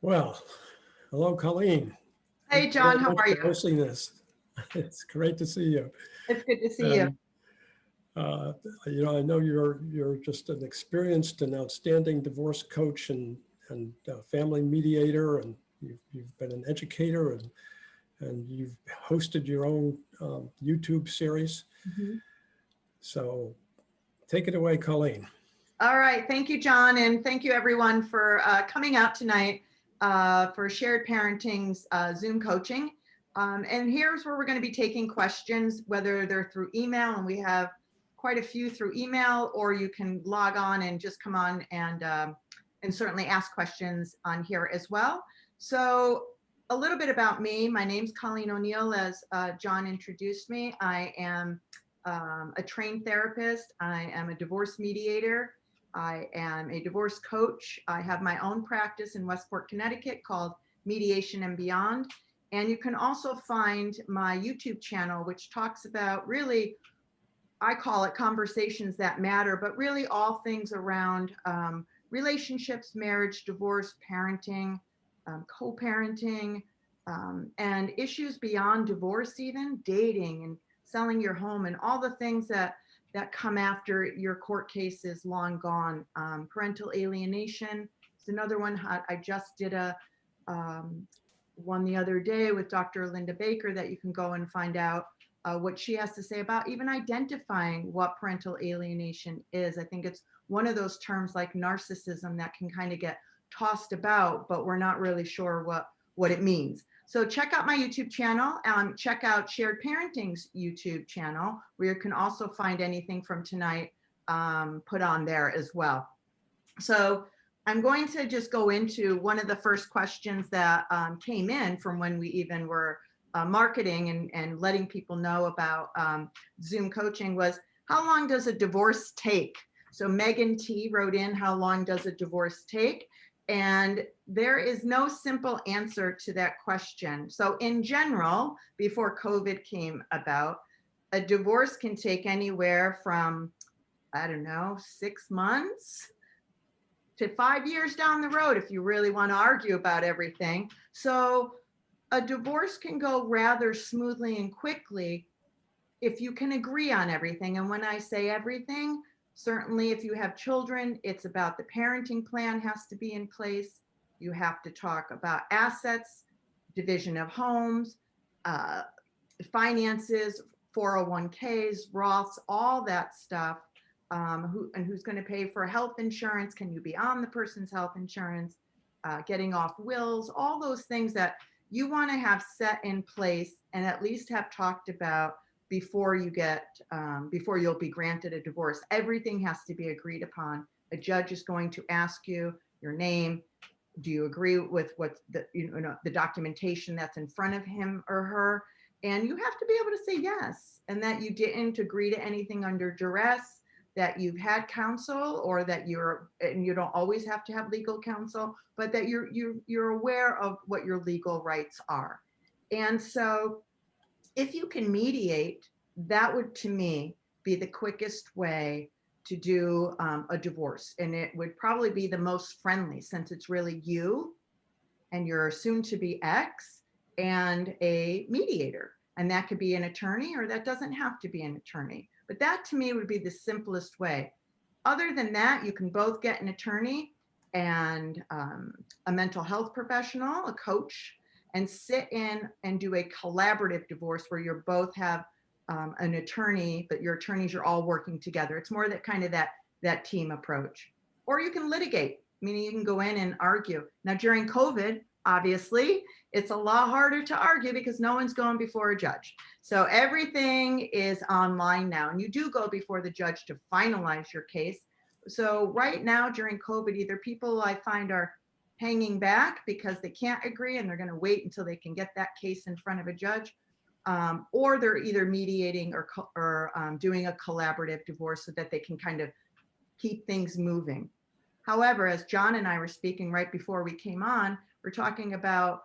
Well, hello, Colleen. Hey, Thank you very John, how much are for you? hosting this. It's great to see you. It's good to see you. And uh, I know you're just an experienced and outstanding divorce coach and family mediator, and you've been an educator and you've hosted your own YouTube series. Mhm. So take it away, Colleen. All right. Thank you, John. And thank you, everyone, for coming out tonight for Shared Parenting's Zoom coaching. And here's where we're going to be taking questions, whether they're through email, and we have quite a few through email, or you can log on and just come on and certainly ask questions on here as well. So a little bit about me. My name's Colleen O'Neil, as John introduced me. I am a trained therapist. I am a divorce mediator. I am a divorce coach. I have my own practice in Westport, Connecticut called Mediation and Beyond. And you can also find my YouTube channel, which talks about really, I call it conversations that matter, but really all things around relationships, marriage, divorce, parenting, co-parenting, and issues beyond divorce, even dating and selling your home and all the things that come after your court case is long gone. Parental alienation is another one. I just did a one the other day with Dr. Linda Baker that you can go and find out what she has to say about even identifying what parental alienation is. I think it's one of those terms like narcissism that can kind of get tossed about, but we're not really sure what it means. So check out my YouTube channel. Check out Shared Parenting's YouTube channel, where you can also find anything from tonight put on there as well. So I'm going to just go into one of the first questions that came in from when we even were marketing and letting people know about Zoom coaching was, how long does a divorce take? So Megan T wrote in, how long does a divorce take? And there is no simple answer to that question. So in general, before COVID came about, a divorce can take anywhere from, I don't know, 6 months to 5 years down the road if you really want to argue about everything. So a divorce can go rather smoothly and quickly if you can agree on everything. And when I say everything, certainly if you have children, it's about the parenting plan has to be in place. You have to talk about assets, division of homes, uh, finances, 401ks, Roths, all that stuff. Who's going to pay for health insurance? Can you be on the person's health insurance? Getting off wills, all those things that you want to have set in place and at least have talked about before you'll be granted a divorce. Everything has to be agreed upon. A judge is going to ask you your name. Do you agree with what the documentation that's in front of him or her? And you have to be able to say yes, and that you didn't agree to anything under duress, that you've had counsel, or that you don't always have to have legal counsel, but that you're aware of what your legal rights are. And so if you can mediate, that would, to me, be the quickest way to do a divorce. And it would probably be the most friendly, since it's really you and your soon to be ex and a mediator. And that could be an attorney, or that doesn't have to be an attorney. But that, to me, would be the simplest way. Other than that, you can both get an attorney and a mental health professional, a coach, and sit in and do a collaborative divorce where you both have an attorney, but your attorneys are all working together. It's more that kind of that team approach. Or you can litigate, meaning you can go in and argue. Now, during COVID, obviously, it's a lot harder to argue because no one's going before a judge. So everything is online now, and you do go before the judge to finalize your case. So right now during COVID, either people I find are hanging back because they can't agree and they're going to wait until they can get that case in front of a judge, or they're either mediating or doing a collaborative divorce so that they can kind of keep things moving. However, as John and I were speaking right before we came on, we're talking about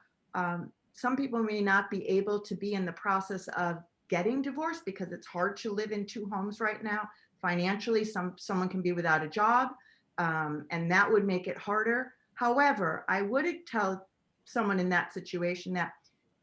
some people may not be able to be in the process of getting divorced because it's hard to live in two homes right now. Financially, someone can be without a job, and that would make it harder. However, I would tell someone in that situation that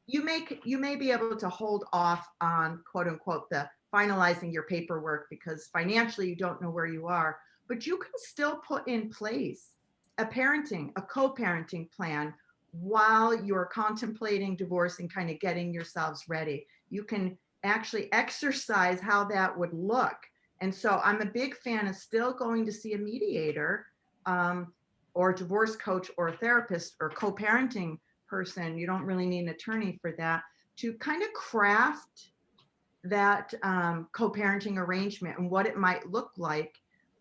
you may be able to hold off on, quote unquote, the finalizing your paperwork because financially you don't know where you are, but you can still put in place a co-parenting plan while you're contemplating divorce and kind of getting yourselves ready. You can actually exercise how that would look. And so I'm a big fan of still going to see a mediator, or a divorce coach or a therapist or co-parenting person. You don't really need an attorney for that, to kind of craft that co-parenting arrangement and what it might look like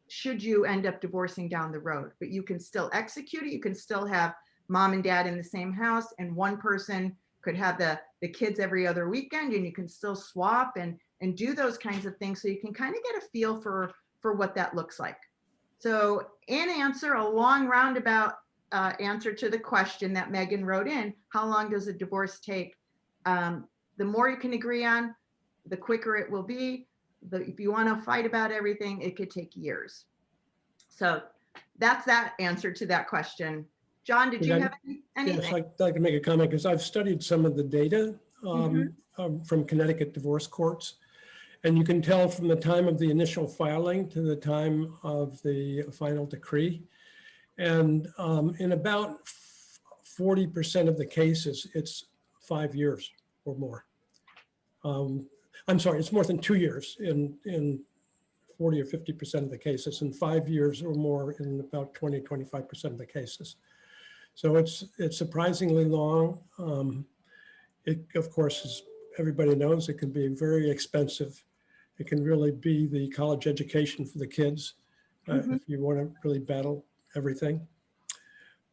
should you end up divorcing down the road. But you can still execute it. You can still have mom and dad in the same house, and one person could have the kids every other weekend, and you can still swap and do those kinds of things, so you can kind of get a feel for what that looks like. So in answer, a long roundabout answer to the question that Megan wrote in, how long does a divorce take? The more you can agree on, the quicker it will be. If you want to fight about everything, it could take years. So that's that answer to that question. John, did you have anything? Yes, I'd like to make a comment because I've studied some of the data from Connecticut divorce courts. And you can tell from the time of the initial filing to the time of the final decree. And in about 40% of the cases, it's 5 years or more. I'm sorry, it's more than 2 years in 40 or 50% of the cases, and 5 years or more in about 20, 25% of the cases. So it's surprisingly long. It, of course, as everybody knows, it can be very expensive. It can really be the college education for the kids if you want to really battle everything.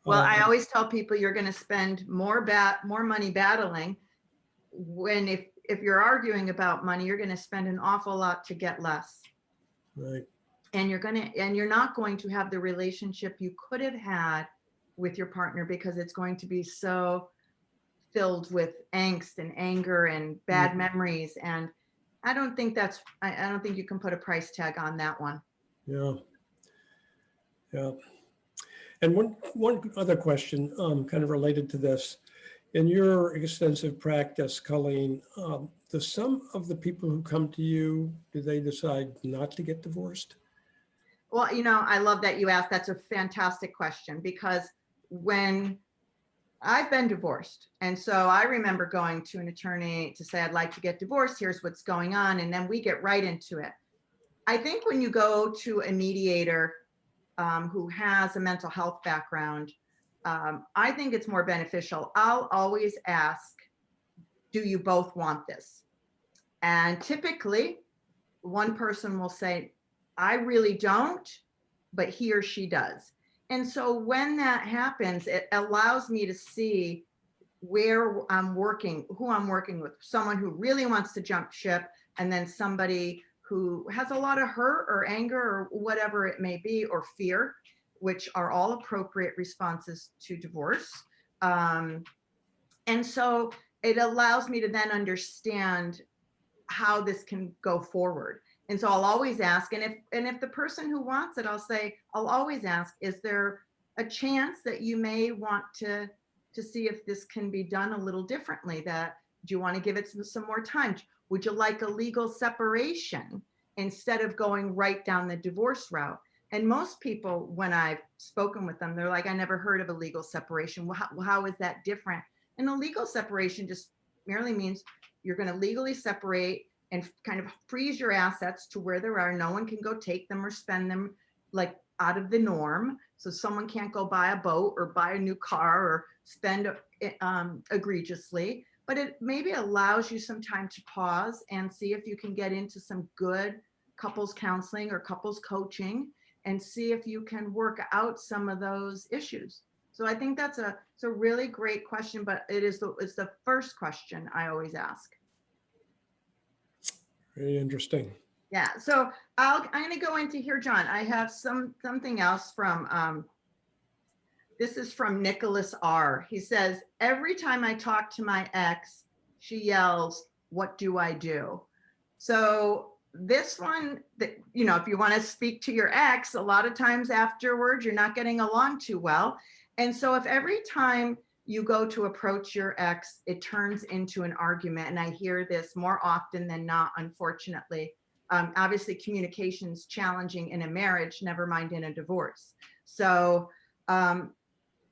Well, I always tell people you're going to spend more money battling when if you're arguing about money, you're going to spend an awful lot to get less. Right. And you're not going to have the relationship you could have had with your partner, because it's going to be so filled with angst and anger and bad memories. And I don't think you can put a price tag on that one. Yeah. Yeah. And one other question kind of related to this. In your extensive practice, Colleen, do some of the people who come to you, do they decide not to get divorced? Well, I love that you asked. That's a fantastic question, because when I've been divorced, and so I remember going to an attorney to say, I'd like to get divorced, here's what's going on, and then we get right into it. I think when you go to a mediator who has a mental health background, I think it's more beneficial. I'll always ask, do you both want this? And typically, one person will say, I really don't, but he or she does. And so when that happens, it allows me to see where I'm working, who I'm working with, someone who really wants to jump ship, and then somebody who has a lot of hurt or anger or whatever it may be, or fear, which are all appropriate responses to divorce. And so it allows me to then understand how this can go forward. And so I'll always ask, and if the person who wants it, I'll always ask, is there a chance that you may want to see if this can be done a little differently? Do you want to give it some more time? Would you like a legal separation instead of going right down the divorce route? And most people, when I've spoken with them, they're like, I never heard of a legal separation. Well, how is that different? And a legal separation just merely means you're going to legally separate and kind of freeze your assets to where there are. No one can go take them or spend them like out of the norm. So someone can't go buy a boat or buy a new car or spend egregiously, but it maybe allows you some time to pause and see if you can get into some good couples counseling or couples coaching and see if you can work out some of those issues. So I think it's a really great question, but it's the first question I always ask. Very interesting. Yeah, so I'm going to go into here, John. I have something else from, this is from Nicholas R. He says, every time I talk to my ex, she yells, what do I do? So this one, if you want to speak to your ex, a lot of times afterwards, you're not getting along too well. And so if every time you go to approach your ex, it turns into an argument, and I hear this more often than not, unfortunately. Obviously, communication's challenging in a marriage, never mind in a divorce. So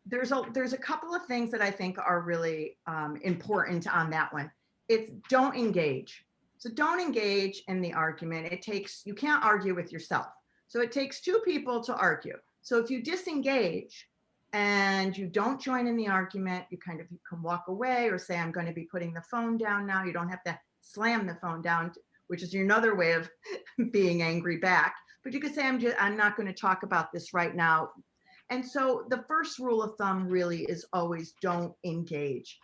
there's a couple of things that I think are really important on that one. It's don't engage. So don't engage in the argument. You can't argue with yourself. So it takes two people to argue. So if you disengage and you don't join in the argument, you can walk away or say, I'm going to be putting the phone down now. You don't have to slam the phone down, which is another way of being angry back. But you could say, I'm not going to talk about this right now. And so the first rule of thumb really is always don't engage.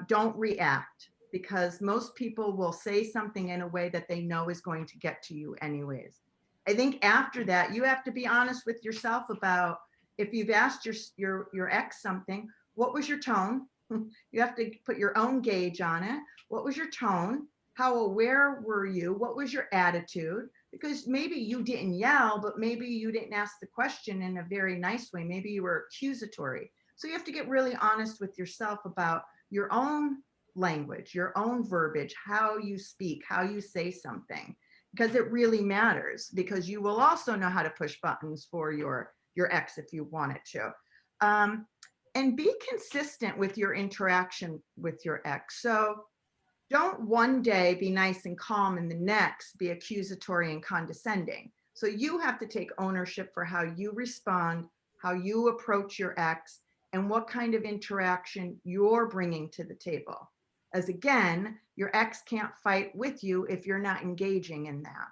Don't react, because most people will say something in a way that they know is going to get to you anyways. I think after that, you have to be honest with yourself about, if you've asked your ex something, what was your tone? You have to put your own gauge on it. What was your tone? How aware were you? What was your attitude? Because maybe you didn't yell, but maybe you didn't ask the question in a very nice way. Maybe you were accusatory. So you have to get really honest with yourself about your own language, your own verbiage, how you speak, how you say something, because it really matters, because you will also know how to push buttons for your ex if you wanted to. And be consistent with your interaction with your ex. So don't one day be nice and calm and the next be accusatory and condescending. So you have to take ownership for how you respond, how you approach your ex, and what kind of interaction you're bringing to the table. As again, your ex can't fight with you if you're not engaging in that.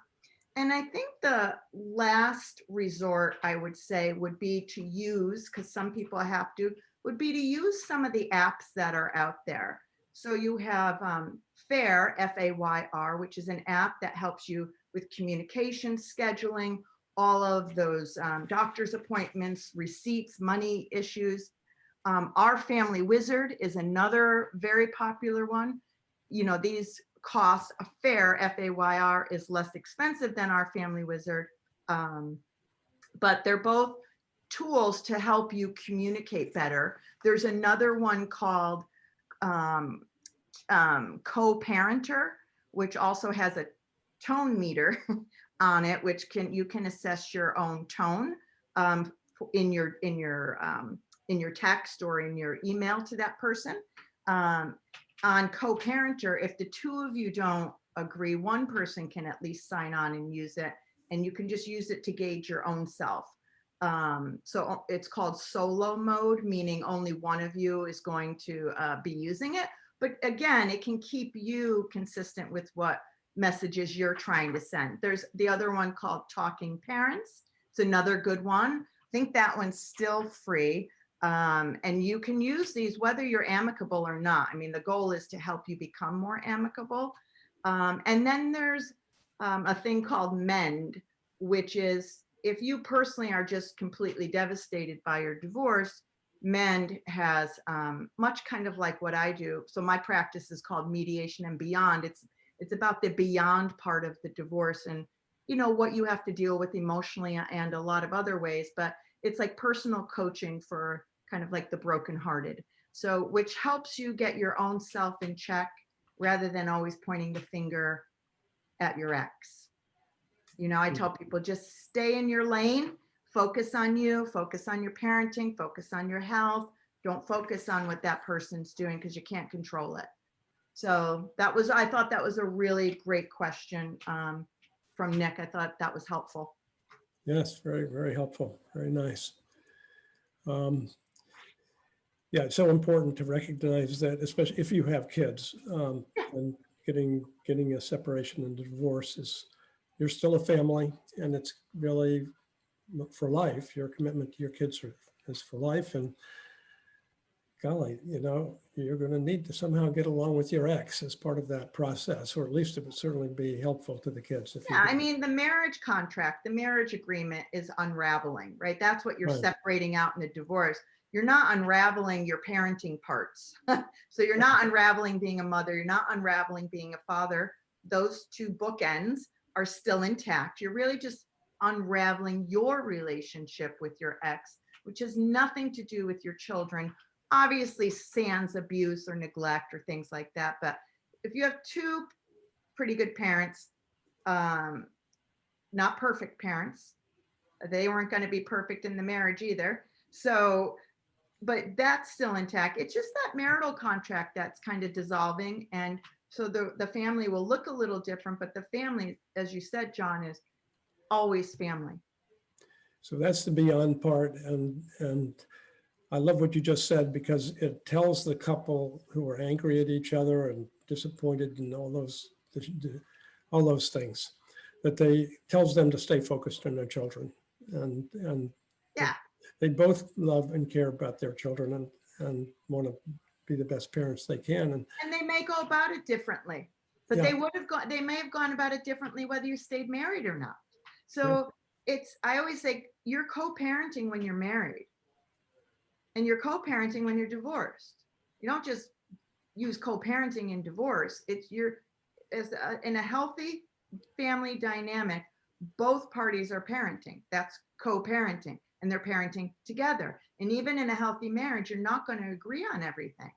And I think the last resort, I would say, would be to use, because some people have to, would be to use some of the apps that are out there. So you have FAIR, F-A-Y-R, which is an app that helps you with communication, scheduling, all of those doctor's appointments, receipts, money issues. Our Family Wizard is another very popular one. You know, these cost, a FAIR, F-A-Y-R, is less expensive than Our Family Wizard, but they're both tools to help you communicate better. There's another one called coparenting, which also has a tone meter on it, which you can assess your own tone in your text or in your email to that person. On coparenting, if the two of you don't agree, one person can at least sign on and use it, and you can just use it to gauge your own self. So it's called solo mode, meaning only one of you is going to be using it. But again, it can keep you consistent with what messages you're trying to send. There's the other one called Talking Parents. It's another good one. I think that one's still free. And you can use these whether you're amicable or not. I mean, the goal is to help you become more amicable. And then there's a thing called Mend, which is if you personally are just completely devastated by your divorce, Mend has much kind of like what I do. So my practice is called Mediation and Beyond. It's about the beyond part of the divorce and, you know, what you have to deal with emotionally and a lot of other ways, but it's like personal coaching for kind of like the brokenhearted. So which helps you get your own self in check rather than always pointing the finger at your ex. You know, I tell people just stay in your lane, focus on you, focus on your parenting, focus on your health. Don't focus on what that person's doing because you can't control it. So I thought that was a really great question from Nick. I thought that was helpful. Yes, very, very helpful. Very nice. Yeah, it's so important to recognize that, especially if you have kids, and getting a separation and divorce is, you're still a family, and it's really for life. Your commitment to your kids is for life, and golly, you know, you're going to need to somehow get along with your ex as part of that process, or at least it would certainly be helpful to the kids. Yeah, I mean, the marriage contract, the marriage agreement is unraveling, right? That's what you're separating out in the divorce. You're not unraveling your parenting parts. So you're not unraveling being a mother. You're not unraveling being a father. Those two bookends are still intact. You're really just unraveling your relationship with your ex, which has nothing to do with your children. Obviously, sans abuse or neglect or things like that. But if you have two pretty good parents, not perfect parents, they weren't going to be perfect in the marriage either. So, but that's still intact. It's just that marital contract that's kind of dissolving. And so the family will look a little different, but the family, as you said, John, is always family. So that's the beyond part. And I love what you just said, because it tells the couple who are angry at each other and disappointed and all those things, that they tells them to stay focused on their children. And Yeah. they both love and care about their children and want to be the best parents they can. And they may go about it differently, but Yeah. they may have gone about it differently whether you stayed married or not. So I always say you're co-parenting when you're married and you're co-parenting when you're divorced. You don't just use co-parenting in divorce. It's in a healthy family dynamic, both parties are parenting. That's co-parenting, and they're parenting together. And even in a healthy marriage, you're not going to agree on everything.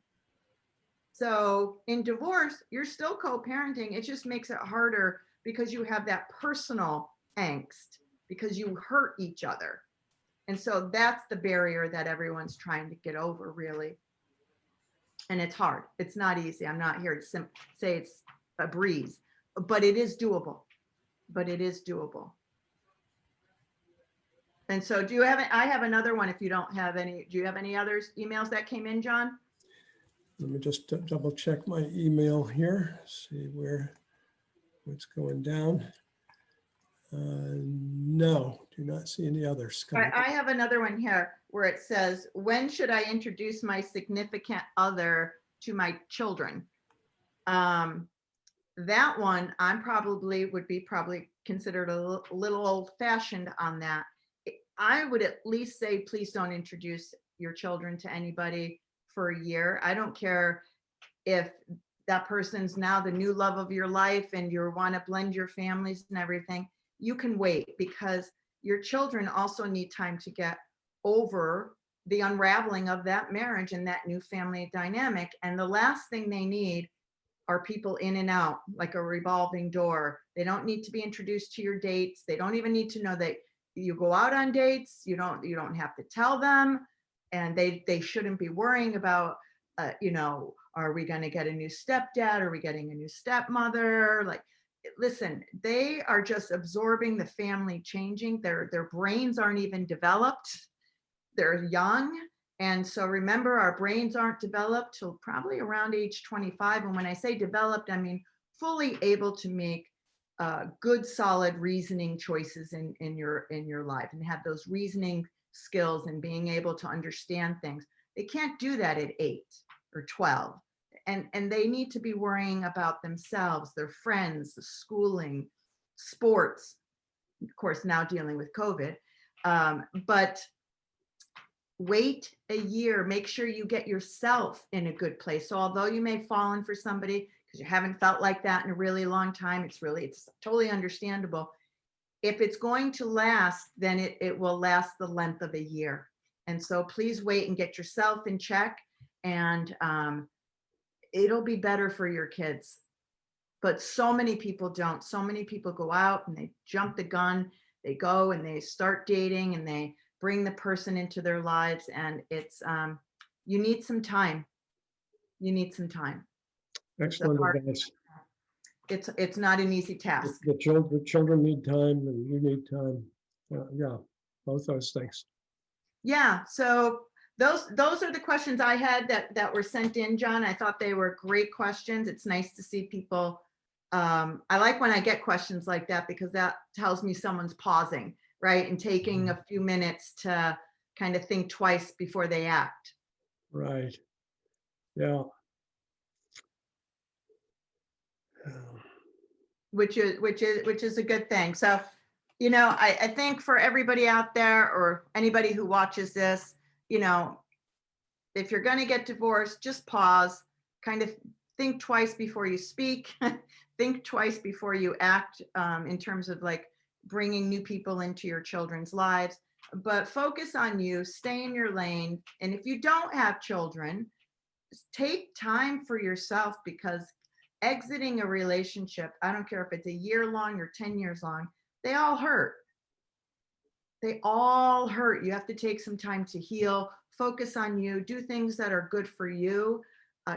So in divorce, you're still co-parenting. It just makes it harder because you have that personal angst because you hurt each other. And so that's the barrier that everyone's trying to get over, really. And it's hard. It's not easy. I'm not here to say it's a breeze, but it is doable. And so I have another one if you don't have any. Do you have any other emails that came in, John? Let me just double check my email here, see what's going down. No, do not see any others coming. I have another one here where it says, when should I introduce my significant other to my children? That one, would be considered a little old fashioned on that. I would at least say, please don't introduce your children to anybody for a year. I don't care if that person's now the new love of your life and you want to blend your families and everything. You can wait, because your children also need time to get over the unraveling of that marriage and that new family dynamic. And the last thing they need are people in and out, like a revolving door. They don't need to be introduced to your dates. They don't even need to know that you go out on dates. You don't have to tell them. And they shouldn't be worrying about, are we going to get a new stepdad? Are we getting a new stepmother? Like, listen, they are just absorbing the family changing. Their brains aren't even developed. They're young. And so remember, our brains aren't developed till probably around age 25. And when I say developed, I mean fully able to make good, solid reasoning choices in your life and have those reasoning skills and being able to understand things. They can't do that at 8 or 12. And they need to be worrying about themselves, their friends, the schooling, sports, of course, now dealing with COVID. But wait a year, make sure you get yourself in a good place. So although you may have fallen for somebody because you haven't felt like that in a really long time, it's totally understandable. If it's going to last, then it will last the length of a year. And so please wait and get yourself in check, and it'll be better for your kids. But so many people don't. So many people go out and they jump the gun. They go and they start dating and they bring the person into their lives. And it's, you need some time. You need some time. Excellent advice. It's not an easy task. The children need time and you need time. Yeah, both those things. Yeah. So those are the questions I had that were sent in, John. I thought they were great questions. It's nice to see people. I like when I get questions like that, because that tells me someone's pausing, right? And taking a few minutes to kind of think twice before they act. Right. Yeah. Which is a good thing. So, I think for everybody out there or anybody who watches this, if you're going to get divorced, just pause, kind of think twice before you speak, think twice before you act, in terms of like bringing new people into your children's lives. but focus on you, stay in your lane. And if you don't have children, take time for yourself, because exiting a relationship, I don't care if it's a year long or 10 years long, they all hurt. They all hurt. You have to take some time to heal, focus on you, do things that are good for you.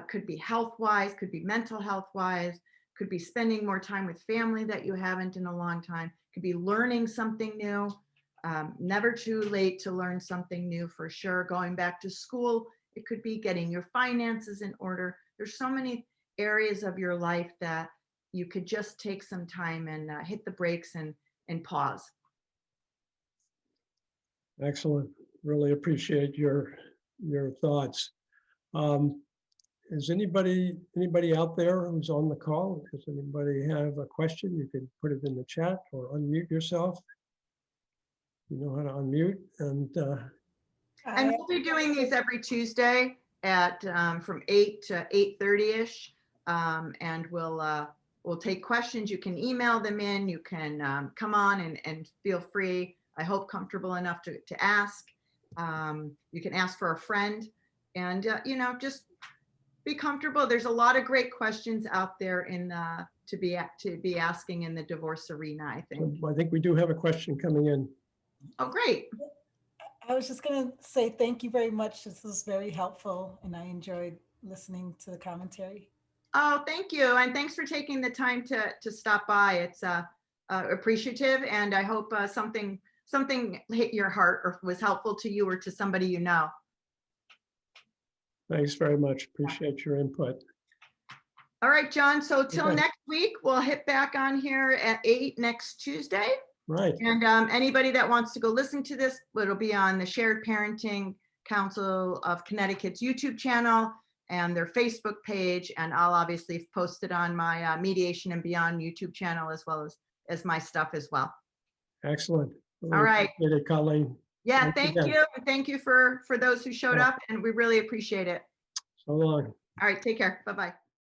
Could be health-wise, could be mental health-wise, could be spending more time with family that you haven't in a long time, could be learning something new. Never too late to learn something new, for sure. Going back to school, it could be getting your finances in order. There's so many areas of your life that you could just take some time and hit the brakes and pause. Excellent. Really appreciate your thoughts. Is anybody out there who's on the call? Does anybody have a question? You can put it in the chat or unmute yourself. You know how to unmute. And we'll be doing these every Tuesday at from 8 to 8:30ish, and we'll take questions. You can email them in. You can come on and feel free. I hope comfortable enough to ask. You can ask for a friend, and you know, just be comfortable. There's a lot of great questions out there in to be asking in the divorce arena, I think. I think we do have a question coming in. Oh, great. I was just going to say thank you very much. This was very helpful, and I enjoyed listening to the commentary. Oh, thank you. And thanks for taking the time to stop by. It's appreciative, and I hope something hit your heart or was helpful to you or to somebody you know. Thanks very much. Appreciate your input. All right, John. So till Okay. next week, we'll hit back on here at 8 next Tuesday. Right. And anybody that wants to go listen to this, it'll be on the Shared Parenting Council of Connecticut's YouTube channel and their Facebook page. And I'll obviously post it on my Mediation and Beyond YouTube channel, as well as my stuff as well. Excellent. Really All right. appreciate it, Colleen. Yeah, Thanks thank again. you. And thank you for those who showed Yeah. up, and we really appreciate it. So long. All right, take care. Bye-bye.